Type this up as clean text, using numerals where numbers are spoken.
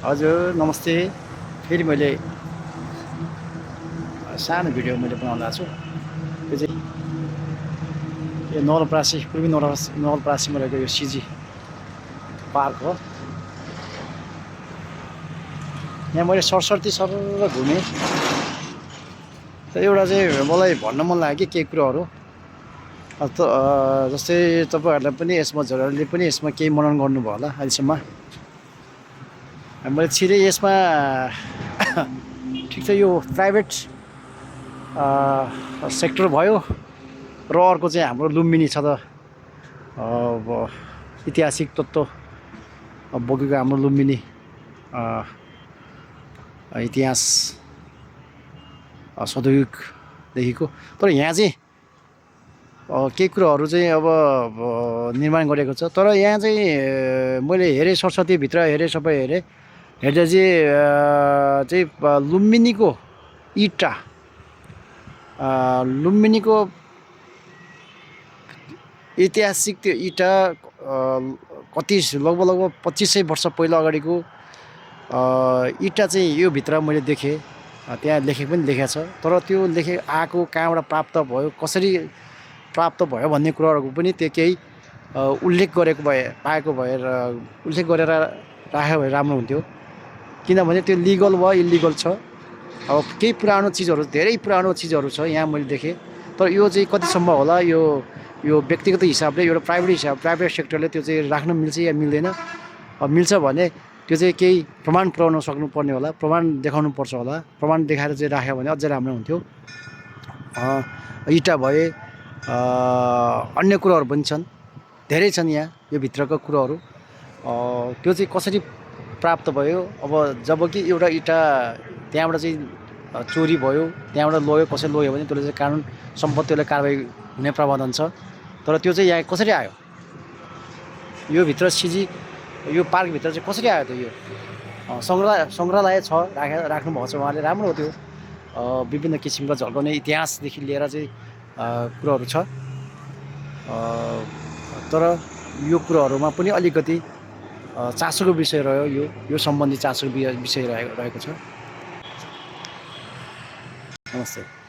हजुर नमस्ते। फेरि मैले सानो भिडियो मैले बनाउँदा छु। त्यो चाहिँ यो नवलपरासी पूर्वी नवलपरासीमा रहेको यो सिजी पार्क हो। यहाँ मैले सरसर्ती सर घुमेँ। त एउटा चाहिँ मलाई भन्न मन लाग्यो कि केही कुरोहरू जस्तै तपाईँहरूलाई पनि हजुरहरूले पनि यसमा केही मनन गर्नुभयो होला अहिलेसम्म। मैले छिटै यसमा ठिक छ यो प्राइभेट सेक्टर भयो र अर्को चाहिँ हाम्रो लुम्बिनी छ त ऐतिहासिक तत्त्व बोकेको हाम्रो लुम्बिनी इतिहास सदयुगदेखिको। तर यहाँ चाहिँ केही कुरोहरू चाहिँ अब निर्माण गरेको छ। तर यहाँ चाहिँ मैले हेरेँ सरस्वतीभित्र हेरेँ सबै हेरेँ हेर्दा चाहिँ लुम्बिनीको इँटा लुम्बिनीको ऐतिहासिक त्यो इँटा कति लगभग 2500 वर्ष पहिला अगाडिको इँटा चाहिँ यो भित्र मैले देखेँ। त्यहाँ लेखेको पनि लेखेको छ। तर त्यो लेखे आएको कहाँबाट प्राप्त भयो कसरी प्राप्त भयो भन्ने कुराहरूको पनि त्यो केही उल्लेख गरेको पाएको भएर उल्लेख गरेर राख्यो भए राम्रो हुन्थ्यो। किनभने त्यो लिगल वा इलिगल छ। अब केही पुरानो चिजहरू धेरै पुरानो चिजहरू छ यहाँ मैले देखेँ। तर यो चाहिँ कतिसम्म होला यो व्यक्तिगत हिसाबले एउटा प्राइभेट सेक्टरले त्यो चाहिँ राख्न मिल्छ या मिल्दैन। मिल्छ भने त्यो चाहिँ केही प्रमाण पुर्याउन सक्नुपर्ने होला, प्रमाण देखाउनु पर्छ होला। प्रमाण देखाएर चाहिँ राख्यो भने अझै राम्रो हुन्थ्यो। इँटा भए अन्य कुराहरू पनि छन्, धेरै छन् यहाँ यो भित्रको कुराहरू। त्यो चाहिँ कसरी प्राप्त भयो। अब जब कि एउटा इँटा त्यहाँबाट चाहिँ चोरी भयो, त्यहाँबाट लग्यो, कसैले लग्यो भने त्यसले चाहिँ कानुन सम्पत्तिले कारबाही हुने प्रावधान छ। तर त्यो चाहिँ यहाँ कसरी आयो, यो भित्र सिजी यो पार्कभित्र चाहिँ कसरी आयो त। यो सङ्ग्रहालय छ राख्नुभएको छ उहाँले, राम्रो हो त्यो। विभिन्न किसिमका झल्काउने इतिहासदेखि लिएर चाहिँ कुराहरू छ। तर यो कुराहरूमा पनि अलिकति चासोको विषय रह्यो। यो सम्बन्धी चासोको विषय रहेको छ। नमस्ते।